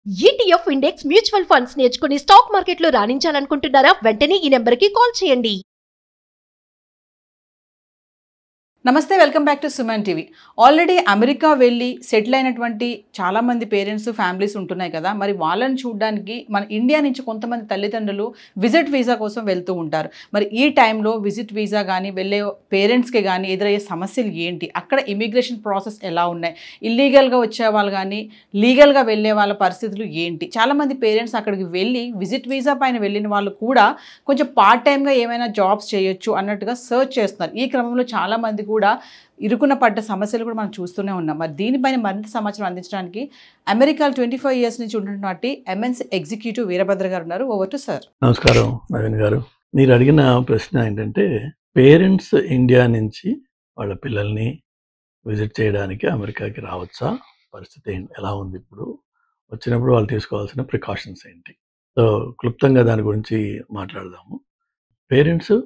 ETF index mutual funds నేర్చుకుని stock మార్కెట్లో రాణించాలనుకుంటున్నారా? వెంటనే ఈ నెంబర్కి కాల్ చేయండి. నమస్తే, welcome back to Suman TV. Already America వెళ్ళి సెటిల్ అయినటువంటి చాలామంది పేరెంట్స్ ఫ్యామిలీస్ ఉంటున్నాయి కదా. మరి వాళ్ళని చూడడానికి మన ఇండియా నుంచి కొంతమంది తల్లిదండ్రులు విజిట్ వీసా కోసం వెళ్తూ ఉంటారు. మరి ఈ టైంలో విజిట్ వీసా కానీ వెళ్ళే పేరెంట్స్కి కానీ ఎదురయ్యే సమస్యలు ఏంటి, అక్కడ ఇమిగ్రేషన్ ప్రాసెస్ ఎలా ఉన్నాయి, ఇల్లీగల్గా వచ్చే వాళ్ళు కానీ లీగల్గా వెళ్ళే వాళ్ళ పరిస్థితులు ఏంటి? చాలామంది పేరెంట్స్ అక్కడికి వెళ్ళి విజిట్ వీసా పైన వెళ్ళిన వాళ్ళు కూడా కొంచెం పార్ట్ టైమ్గా ఏమైనా జాబ్స్ చేయొచ్చు అన్నట్టుగా సర్చ్ చేస్తున్నారు. ఈ క్రమంలో చాలామంది కూడా ఇరుకున పడ్డ సమస్యలు కూడా మనం చూస్తూనే ఉన్నాం. మరి దీనిపైన మరింత సమాచారం అందించడానికి అమెరికాలో 25 years నుంచి ఉంటున్నటువంటి ఎంఎన్సీ ఎగ్జిక్యూటివ్ వీరభద్ర గారు ఉన్నారు. Over to sir. నమస్కారం నవీన్ గారు. మీరు అడిగిన ప్రశ్న ఏంటంటే, పేరెంట్స్ ఇండియా నుంచి వాళ్ళ పిల్లల్ని విజిట్ చేయడానికి అమెరికాకి రావచ్చా, పరిస్థితి ఎలా ఉంది, ఇప్పుడు వచ్చినప్పుడు వాళ్ళు తీసుకోవాల్సిన ప్రికాషన్స్ ఏంటి? సో క్లుప్తంగా దాని గురించి మాట్లాడదాము. పేరెంట్స్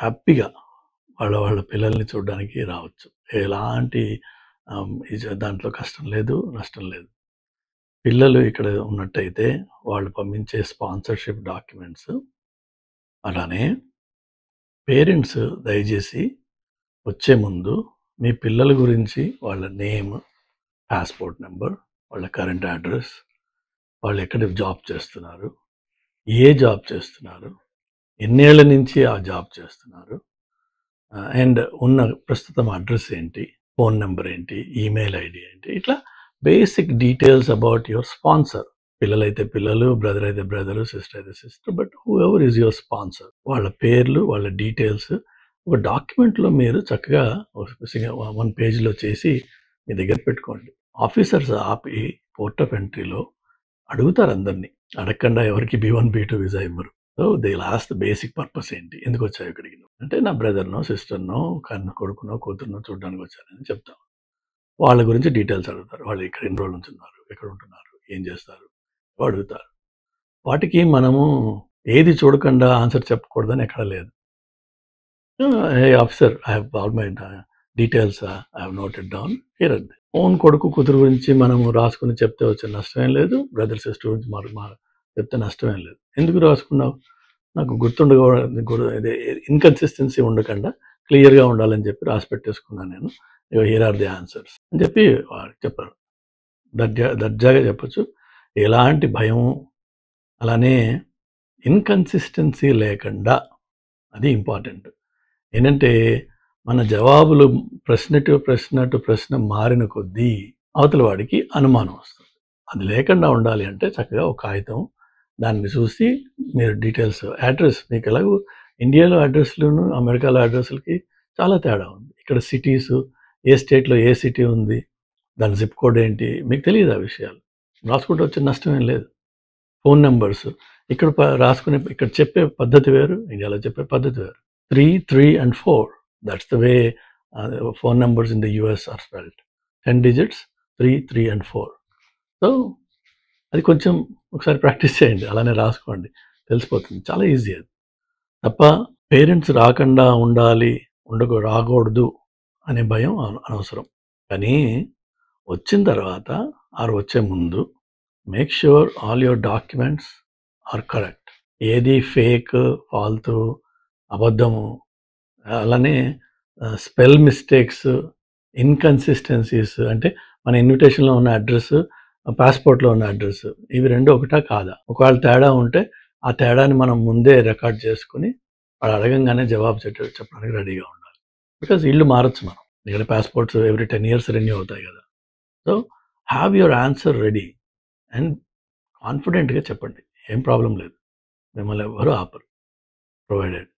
హ్యాపీగా వాళ్ళ పిల్లల్ని చూడడానికి రావచ్చు. ఎలాంటి దాంట్లో కష్టం లేదు, నష్టం లేదు. పిల్లలు ఇక్కడ ఉన్నట్టయితే వాళ్ళు పంపించే స్పాన్సర్షిప్ డాక్యుమెంట్స్, అలానే పేరెంట్స్ దయచేసి వచ్చే ముందు మీ పిల్లల గురించి వాళ్ళ నేమ్, పాస్పోర్ట్ నెంబర్, వాళ్ళ కరెంట్ అడ్రస్, వాళ్ళు ఎక్కడ జాబ్ చేస్తున్నారు, ఏ జాబ్ చేస్తున్నారు, ఎన్నేళ్ల నుంచి ఆ జాబ్ చేస్తున్నారు, అండ్ ఉన్న ప్రస్తుతం అడ్రస్ ఏంటి, ఫోన్ నెంబర్ ఏంటి, ఈమెయిల్ ఐడి ఏంటి, ఇట్లా basic details about your sponsor. పిల్లలైతే పిల్లలు, బ్రదర్ అయితే బ్రదరు, సిస్టర్ అయితే sister, but who ever is your sponsor, వాళ్ళ పేర్లు, వాళ్ళ డీటెయిల్స్ ఒక డాక్యుమెంట్లో మీరు చక్కగా 1 పేజ్లో చేసి మీ దగ్గర పెట్టుకోండి. ఆఫీసర్స్ ఆపి పోర్ట్ ఆఫ్ ఎంట్రీలో అడుగుతారు అందరినీ. అడగకుండా ఎవరికి B1 B2 వీసా ఇవ్వరు. So they last basic purpose ఏంటి, ఎందుకు వచ్చావు ఇక్కడికి అంటే, నా బ్రదర్నో, సిస్టర్నో, కొడుకునో, కూతురునో చూడడానికి వచ్చానని చెప్తాం. వాళ్ళ గురించి డీటెయిల్స్ అడుగుతారు. వాళ్ళు ఇక్కడ ఎన్ని రోజులు ఉంటున్నారు, ఎక్కడ ఉంటున్నారు, ఏం చేస్తారు అడుగుతారు. వాటికి మనము ఏది చూడకుండా ఆన్సర్ చెప్పకూడదని ఎక్కడ లేదు. Hey officer, I have all my details, I have noted down here and own కొడుకు కూతురు గురించి మనము రాసుకుని చెప్తే వచ్చే నష్టమేం లేదు. బ్రదర్ సిస్టర్ గురించి చెప్తే నష్టమేం లేదు. ఎందుకు రాసుకున్నావు, నాకు ఇన్కన్సిస్టెన్సీ ఉండకుండా క్లియర్గా ఉండాలని చెప్పి రాసి పెట్టేసుకున్నాను నేను. హియర్ ఆర్ ది ఆన్సర్స్ అని చెప్పి చెప్పారు. దర్జాగా చెప్పచ్చు, ఎలాంటి భయం, అలానే ఇన్కన్సిస్టెన్సీ లేకుండా. అది ఇంపార్టెంట్. ఏంటంటే మన జవాబులు ప్రశ్న మారిన కొద్దీ అవతల వాడికి అనుమానం వస్తుంది. అది లేకుండా ఉండాలి అంటే చక్కగా ఒక కాగితం, దాన్ని చూసి మీరు డీటెయిల్స్, అడ్రస్, మీకు ఎలాగో ఇండియాలో అడ్రస్లను అమెరికాలో అడ్రస్లకి చాలా తేడా ఉంది. ఇక్కడ సిటీస్, ఏ స్టేట్లో ఏ సిటీ ఉంది, దాని జిప్ కోడ్ ఏంటి, మీకు తెలియదు. ఆ విషయాలు రాసుకుంటూ వచ్చే నష్టం ఏం లేదు. ఫోన్ నెంబర్స్ ఇక్కడ రాసుకునే, ఇక్కడ చెప్పే పద్ధతి వేరు, ఇండియాలో చెప్పే పద్ధతి వేరు. 3, 3 and 4, that's the way phone numbers in the US are spelled. 10 digits, 3, 3 and 4. So అది కొంచెం ఒకసారి ప్రాక్టీస్ చేయండి, అలానే రాసుకోండి, తెలిసిపోతుంది. చాలా ఈజీ అది. తప్ప పేరెంట్స్ రాకుండా ఉండాలి, రాకూడదు అనే భయం అనవసరం. కానీ వచ్చిన తర్వాత వచ్చే ముందు make sure all your documents are correct. ఏది ఫేక్, ఫాల్తు, అబద్ధము, అలానే స్పెల్ మిస్టేక్స్, ఇన్కన్సిస్టెన్సీస్, అంటే మన ఇన్విటేషన్లో ఉన్న అడ్రస్, పాస్పోర్ట్లో ఉన్న అడ్రస్, ఇవి రెండు ఒకటా కాదా? ఒకవేళ తేడా ఉంటే ఆ తేడాని మనం ముందే రికార్డ్ చేసుకుని వాళ్ళు అడగంగానే జవాబు చెప్పడానికి రెడీగా ఉండాలి. బికాజ్ ఇల్లు మారచ్చు మనం. ఇక్కడ పాస్పోర్ట్స్ ఎవ్రీ 10 years రెన్యూ అవుతాయి కదా. So have your answer ready and కాన్ఫిడెంట్గా చెప్పండి, ఏం ప్రాబ్లం లేదు, మిమ్మల్ని ఎవరు ఆపరు, ప్రొవైడెడ్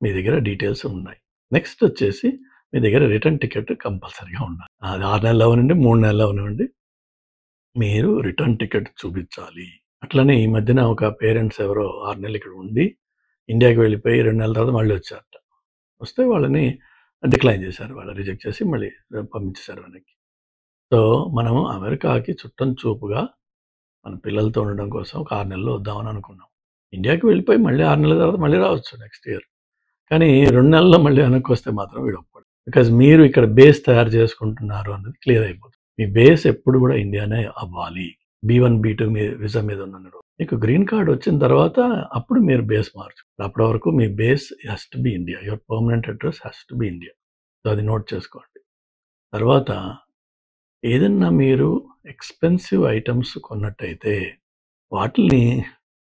మీ దగ్గర డీటెయిల్స్ ఉన్నాయి. నెక్స్ట్ వచ్చేసి మీ దగ్గర రిటర్న్ టికెట్ కంపల్సరీగా ఉండాలి. అది 6 నెలలు అవనండి, 3 నెలలు అవనివ్వండి, మీరు రిటర్న్ టికెట్ చూపించాలి. అట్లనే ఈ మధ్యన ఒక పేరెంట్స్ ఎవరో 6 నెలలు ఇక్కడ ఉండి ఇండియాకి వెళ్ళిపోయి 2 నెలల తర్వాత మళ్ళీ వచ్చారట. వస్తే వాళ్ళని డిక్లైన్ చేశారు, వాళ్ళు రిజెక్ట్ చేసి మళ్ళీ పంపించేశారు వెనక్కి. సో మనము అమెరికాకి చుట్టం చూపుగా మన పిల్లలతో ఉండడం కోసం ఒక 6 నెలలు వద్దామని అనుకున్నాం. ఇండియాకి వెళ్ళిపోయి మళ్ళీ 6 నెలల తర్వాత మళ్ళీ రావచ్చు నెక్స్ట్ ఇయర్. కానీ 2 నెలల్లో మళ్ళీ వెనక్కి వస్తే మాత్రం వీడు ఒప్పుకోడు. బికాజ్ మీరు ఇక్కడ బేస్ తయారు చేసుకుంటున్నారు అన్నది క్లియర్ అయిపోతుంది. మీ బేస్ ఎప్పుడు కూడా ఇండియానే అవ్వాలి. B1, B2 వీసా మీద ఉన్నప్పుడు మీకు గ్రీన్ కార్డ్ వచ్చిన తర్వాత అప్పుడు మీరు బేస్ మార్చు. అప్పటి వరకు మీ base has to be India. Your permanent address has to be India. So అది నోట్ చేసుకోండి. తర్వాత ఏదన్నా మీరు ఎక్స్పెన్సివ్ ఐటమ్స్ కొన్నట్టయితే వాటిని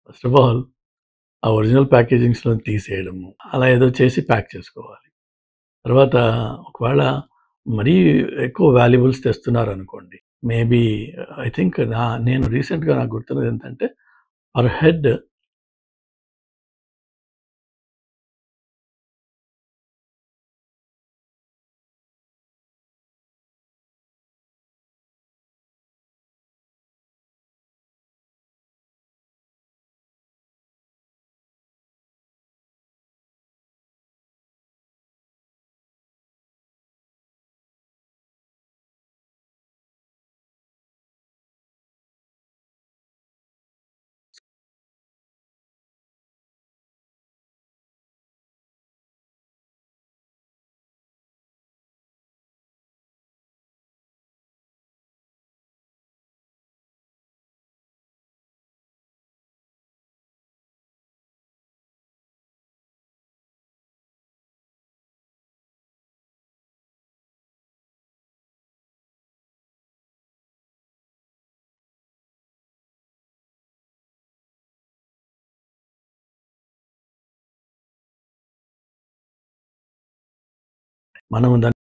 ఫస్ట్ ఆఫ్ ఆల్ ఆ ఒరిజినల్ ప్యాకేజింగ్స్లో తీసేయడము అలా ఏదో చేసి ప్యాక్ చేసుకోవాలి. తర్వాత ఒకవేళ మరీ ఎక్కువ వాల్యుబుల్స్ తెస్తున్నారు అనుకోండి, మేబీ ఐ థింక్ నేను రీసెంట్గా నాకు గుర్తున్నది ఏంటంటే పర్ హెడ్ మనం దాన్ని